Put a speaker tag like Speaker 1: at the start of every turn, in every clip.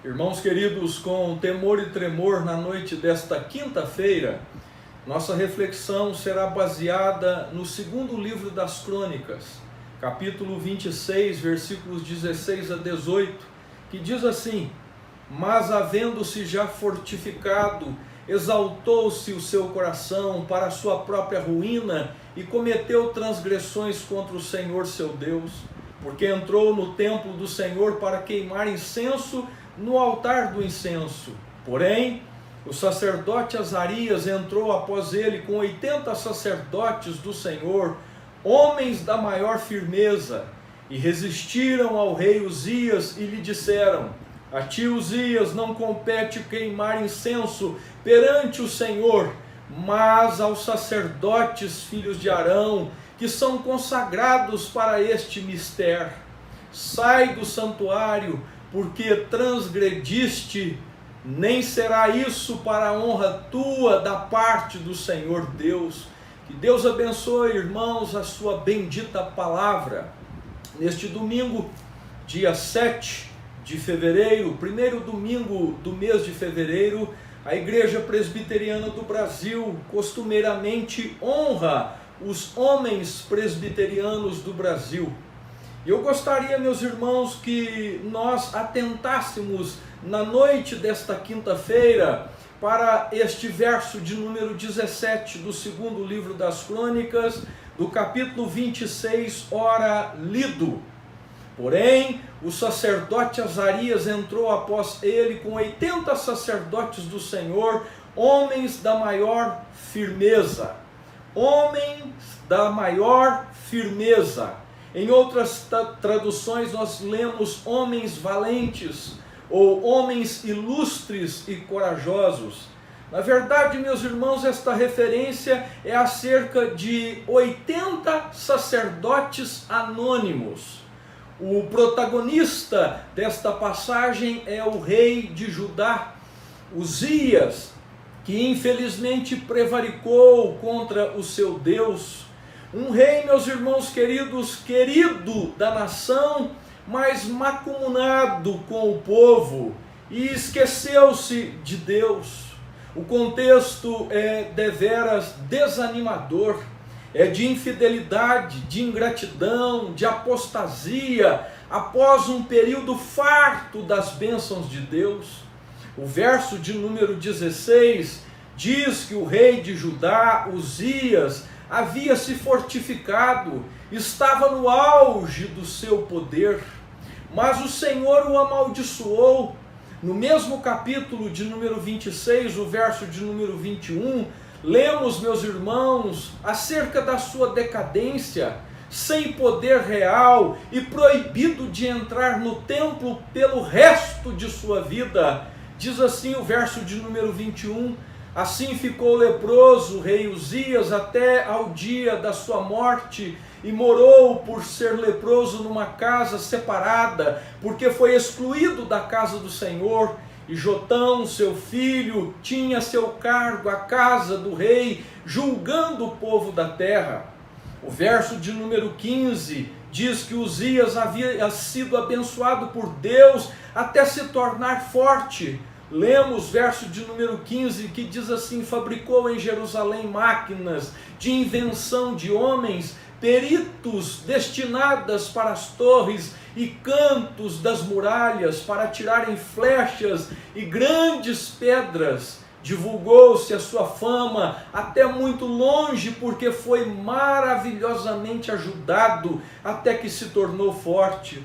Speaker 1: Irmãos queridos, com temor e tremor, na noite desta quinta-feira, nossa reflexão será baseada no segundo livro das Crônicas, capítulo 26, versículos 16 a 18, que diz assim: Mas havendo-se já fortificado, exaltou-se o seu coração para a sua própria ruína e cometeu transgressões contra o Senhor seu Deus, porque entrou no templo do Senhor para queimar incenso no altar do incenso. Porém, o sacerdote Azarias entrou após ele com 80 sacerdotes do Senhor, homens da maior firmeza, e resistiram ao rei Uzias e lhe disseram: A ti, Uzias, não compete queimar incenso perante o Senhor, mas aos sacerdotes, filhos de Arão, que são consagrados para este mistério. Sai do santuário, porque transgrediste, nem será isso para a honra tua da parte do Senhor Deus. Que Deus abençoe, irmãos, a sua bendita palavra. Neste domingo, dia 7 de fevereiro, primeiro domingo do mês de fevereiro, a Igreja Presbiteriana do Brasil costumeiramente honra os homens presbiterianos do Brasil. Eu gostaria, meus irmãos, que nós atentássemos na noite desta quinta-feira para este verso de número 17 do segundo livro das Crônicas, do capítulo 26, ora lido. Porém, o sacerdote Azarias entrou após ele com 80 sacerdotes do Senhor, homens da maior firmeza. Homens da maior firmeza. Em outras traduções nós lemos homens valentes ou homens ilustres e corajosos. Na verdade, meus irmãos, esta referência é acerca de 80 sacerdotes anônimos. O protagonista desta passagem é o rei de Judá, Uzias, que infelizmente prevaricou contra o seu Deus. Um rei, meus irmãos queridos, querido da nação, mas macumunado com o povo, e esqueceu-se de Deus. O contexto é deveras desanimador, é de infidelidade, de ingratidão, de apostasia, após um período farto das bênçãos de Deus. O verso de número 16 diz que o rei de Judá, Uzias, havia se fortificado, estava no auge do seu poder, mas o Senhor o amaldiçoou. No mesmo capítulo de número 26, o verso de número 21, lemos, meus irmãos, acerca da sua decadência, sem poder real e proibido de entrar no templo pelo resto de sua vida. Diz assim o verso de número 21, Assim ficou leproso o rei Uzias até ao dia da sua morte, e morou por ser leproso numa casa separada, porque foi excluído da casa do Senhor. E Jotão, seu filho, tinha a seu cargo a casa do rei, julgando o povo da terra. O verso de número 15 diz que Uzias havia sido abençoado por Deus até se tornar forte. Lemos verso de número 15 que diz assim: Fabricou em Jerusalém máquinas de invenção de homens, peritos destinadas para as torres e cantos das muralhas, para tirarem flechas e grandes pedras. Divulgou-se a sua fama até muito longe, porque foi maravilhosamente ajudado até que se tornou forte.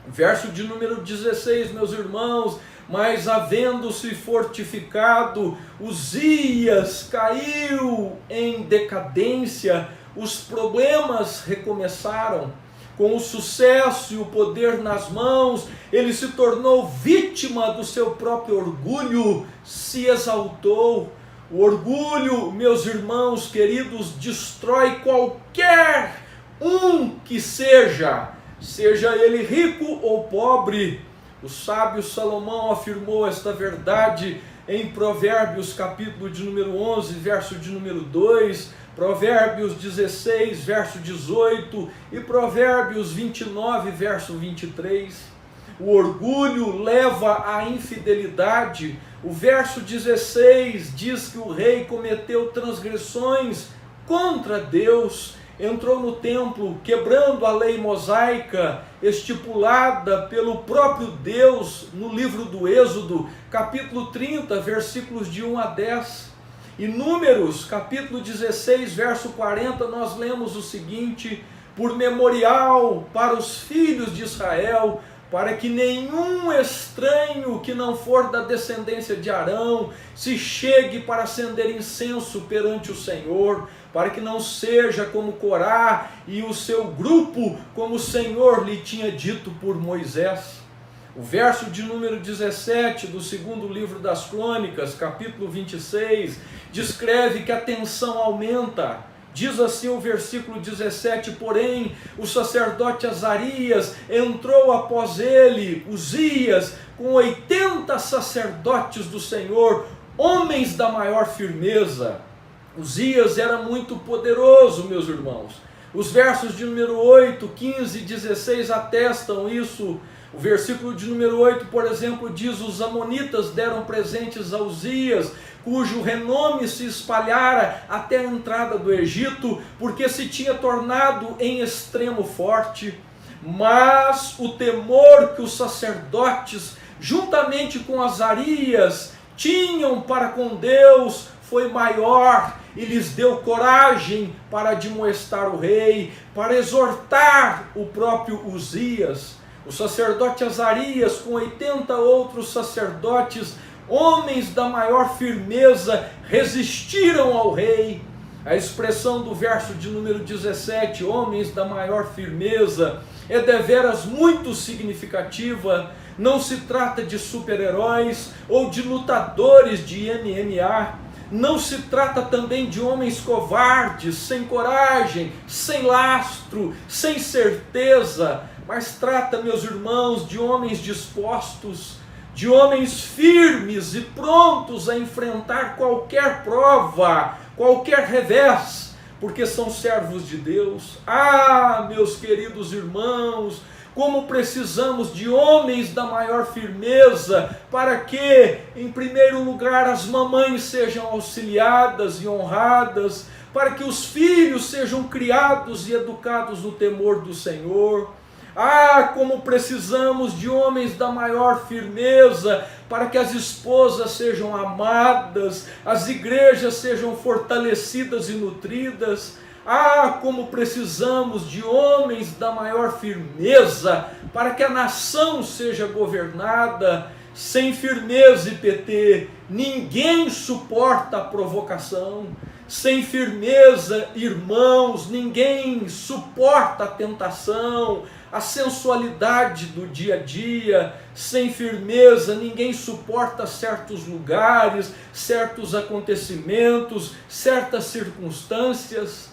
Speaker 1: Verso de número 16, meus irmãos: Mas havendo-se fortificado, Uzias caiu em decadência. Os problemas recomeçaram. Com o sucesso e o poder nas mãos, ele se tornou vítima do seu próprio orgulho, se exaltou. O orgulho, meus irmãos queridos, destrói qualquer um que seja ele rico ou pobre. O sábio Salomão afirmou esta verdade em Provérbios, capítulo de número 11, verso de número 2, Provérbios 16, verso 18 e Provérbios 29, verso 23. o orgulho leva à infidelidade. O verso 16 diz que o rei cometeu transgressões contra Deus, entrou no templo quebrando a lei mosaica estipulada pelo próprio Deus no livro do Êxodo, capítulo 30, versículos de 1 a 10. Em Números, capítulo 16, verso 40, nós lemos o seguinte: por memorial para os filhos de Israel, para que nenhum estranho que não for da descendência de Arão se chegue para acender incenso perante o Senhor, para que não seja como Corá e o seu grupo, como o Senhor lhe tinha dito por Moisés. O verso de número 17 do segundo livro das Crônicas, capítulo 26, descreve que a tensão aumenta. Diz assim o versículo 17: porém, o sacerdote Azarias entrou após ele, Uzias, com 80 sacerdotes do Senhor, homens da maior firmeza. Uzias era muito poderoso, meus irmãos. Os versos de número 8, 15 e 16 atestam isso. O versículo de número 8, por exemplo, diz: os amonitas deram presentes a Uzias, cujo renome se espalhara até a entrada do Egito, porque se tinha tornado em extremo forte. Mas o temor que os sacerdotes, juntamente com Azarias, tinham para com Deus foi maior, e lhes deu coragem para admoestar o rei, para exortar o próprio Uzias. O sacerdote Azarias, com 80 outros sacerdotes, homens da maior firmeza, resistiram ao rei. A expressão do verso de número 17, homens da maior firmeza, é deveras muito significativa. Não se trata de super-heróis ou de lutadores de MMA. Não se trata também de homens covardes, sem coragem, sem lastro, sem certeza, mas trata, meus irmãos, de homens dispostos, de homens firmes e prontos a enfrentar qualquer prova, qualquer revés, porque são servos de Deus. Ah, meus queridos irmãos, como precisamos de homens da maior firmeza, para que, em primeiro lugar, as mamães sejam auxiliadas e honradas, para que os filhos sejam criados e educados no temor do Senhor. Ah, como precisamos de homens da maior firmeza, para que as esposas sejam amadas, as igrejas sejam fortalecidas e nutridas. Ah, como precisamos de homens da maior firmeza, para que a nação seja governada. Sem firmeza, IPT, ninguém suporta a provocação. Sem firmeza, irmãos, ninguém suporta a tentação, a sensualidade do dia a dia. Sem firmeza, ninguém suporta certos lugares, certos acontecimentos, certas circunstâncias.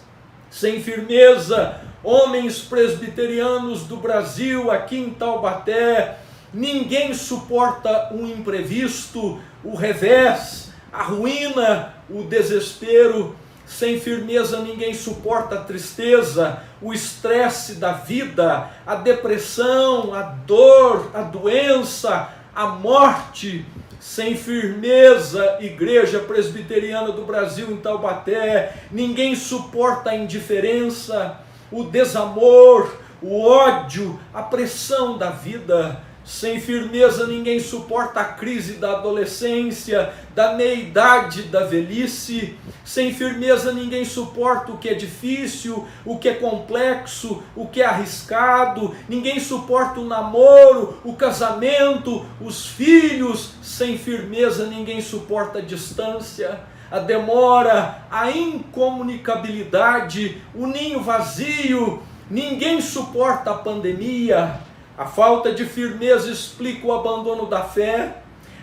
Speaker 1: Sem firmeza, homens presbiterianos do Brasil, aqui em Taubaté, ninguém suporta um imprevisto, o revés, a ruína, o desespero. Sem firmeza, ninguém suporta a tristeza, o estresse da vida, a depressão, a dor, a doença, a morte. Sem firmeza, Igreja Presbiteriana do Brasil em Taubaté, ninguém suporta a indiferença, o desamor, o ódio, a pressão da vida. Sem firmeza, ninguém suporta a crise da adolescência, da meia-idade, da velhice. Sem firmeza, ninguém suporta o que é difícil, o que é complexo, o que é arriscado. Ninguém suporta o namoro, o casamento, os filhos. Sem firmeza, ninguém suporta a distância, a demora, a incomunicabilidade, o ninho vazio. Ninguém suporta a pandemia. A falta de firmeza explica o abandono da fé.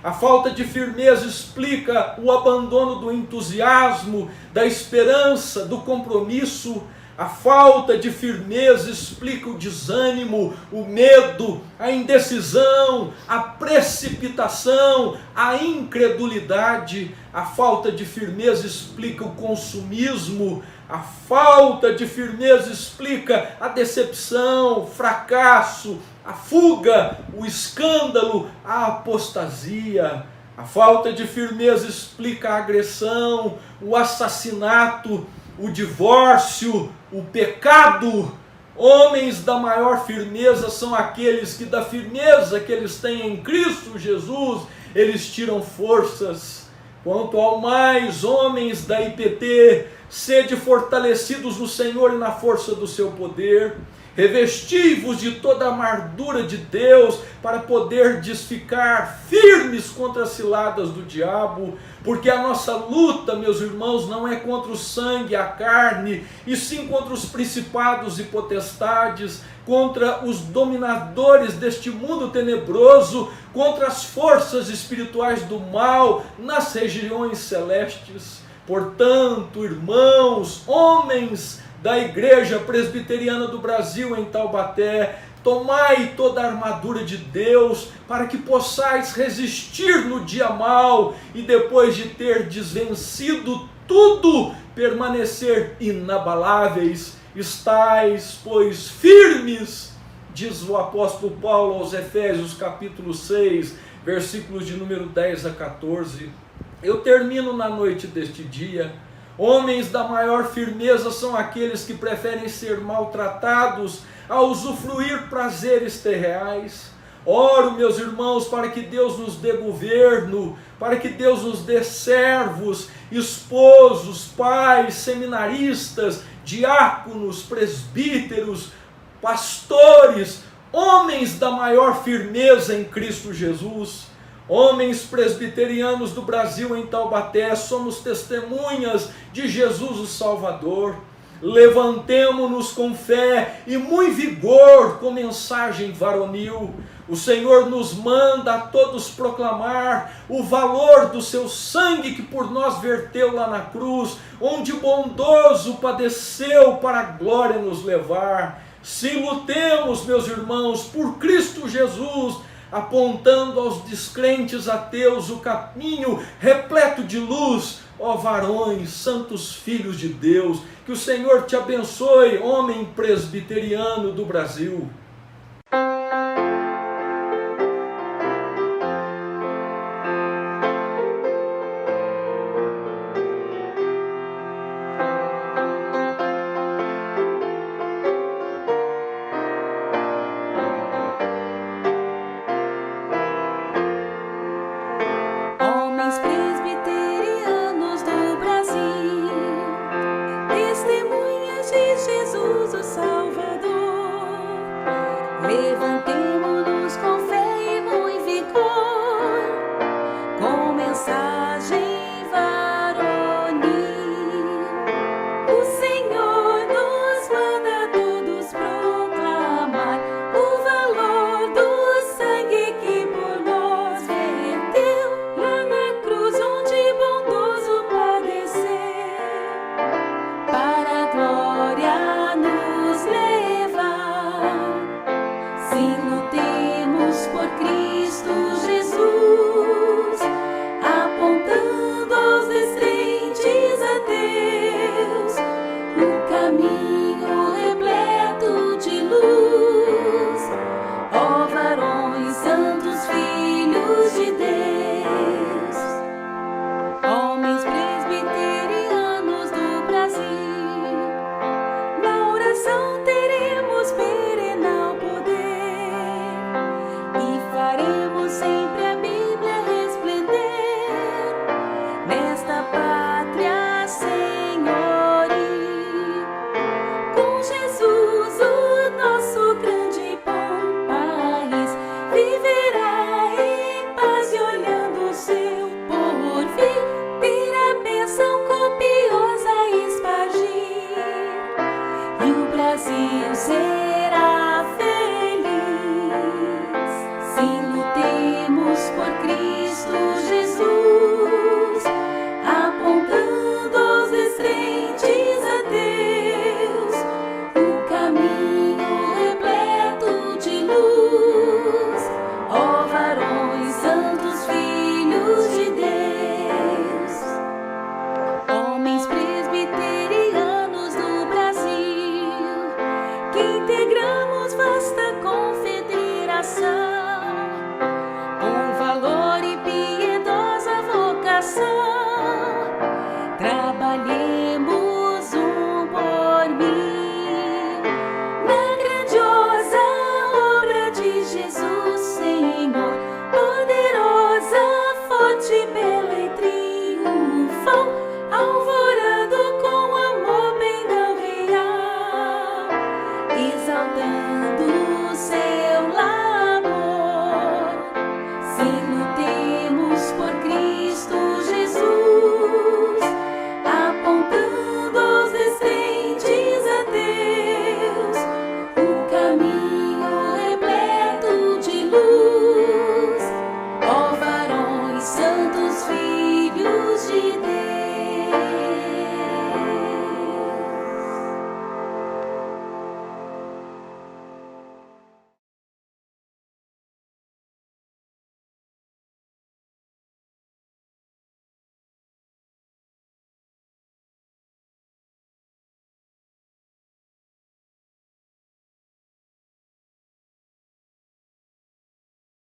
Speaker 1: A falta de firmeza explica o abandono do entusiasmo, da esperança, do compromisso. A falta de firmeza explica o desânimo, o medo, a indecisão, a precipitação, a incredulidade. A falta de firmeza explica o consumismo. A falta de firmeza explica a decepção, fracasso, a fuga, o escândalo, a apostasia. A falta de firmeza explica a agressão, o assassinato, o divórcio, o pecado. Homens da maior firmeza são aqueles que da firmeza que eles têm em Cristo Jesus, eles tiram forças. Quanto ao mais, homens da IPT, sede fortalecidos no Senhor e na força do seu poder. Revesti-vos de toda a armadura de Deus para poderdes ficar firmes contra as ciladas do diabo, porque a nossa luta, meus irmãos, não é contra o sangue e a carne, e sim contra os principados e potestades, contra os dominadores deste mundo tenebroso, contra as forças espirituais do mal nas regiões celestes. Portanto, irmãos, homens da Igreja Presbiteriana do Brasil em Taubaté, tomai toda a armadura de Deus, para que possais resistir no dia mau, e depois de ter desvencido tudo, permanecer inabaláveis. Estais, pois, firmes, diz o apóstolo Paulo aos Efésios capítulo 6, versículos de número 10 a 14. Eu termino na noite deste dia. Homens da maior firmeza são aqueles que preferem ser maltratados a usufruir prazeres terreais. Oro, meus irmãos, para que Deus nos dê governo, para que Deus nos dê servos, esposos, pais, seminaristas, diáconos, presbíteros, pastores, homens da maior firmeza em Cristo Jesus. Homens presbiterianos do Brasil em Taubaté, somos testemunhas de Jesus o Salvador. Levantemo-nos com fé e muito vigor com mensagem varonil. O Senhor nos manda a todos proclamar o valor do seu sangue que por nós verteu lá na cruz, onde bondoso padeceu para a glória nos levar. Se lutemos, meus irmãos, por Cristo Jesus, apontando aos descrentes ateus o caminho repleto de luz, ó varões, santos filhos de Deus. Que o Senhor te abençoe, homem presbiteriano do Brasil.
Speaker 2: Levantemo-nos com fé e muito vigor, com mensagem varonil. O Senhor nos manda a todos proclamar o valor do sangue que por nós verteu lá na cruz, onde bondoso padecer, para a glória nos levar. Sim, lutemos por Cristo Jesus, apontando aos descrentes ateus um caminho repleto de luz. Ó varões, santos filhos de Deus, homens presbiterianos do Brasil, na oração teremos perenal poder. Faremos sempre a Bíblia resplender nesta pátria senhoril. Com Jesus, o nosso grande e bom país viverá em paz e olhando o seu porvir, ter a bênção copiosa espargir, e o Brasil será feliz. Sim, lutemos por Cristo.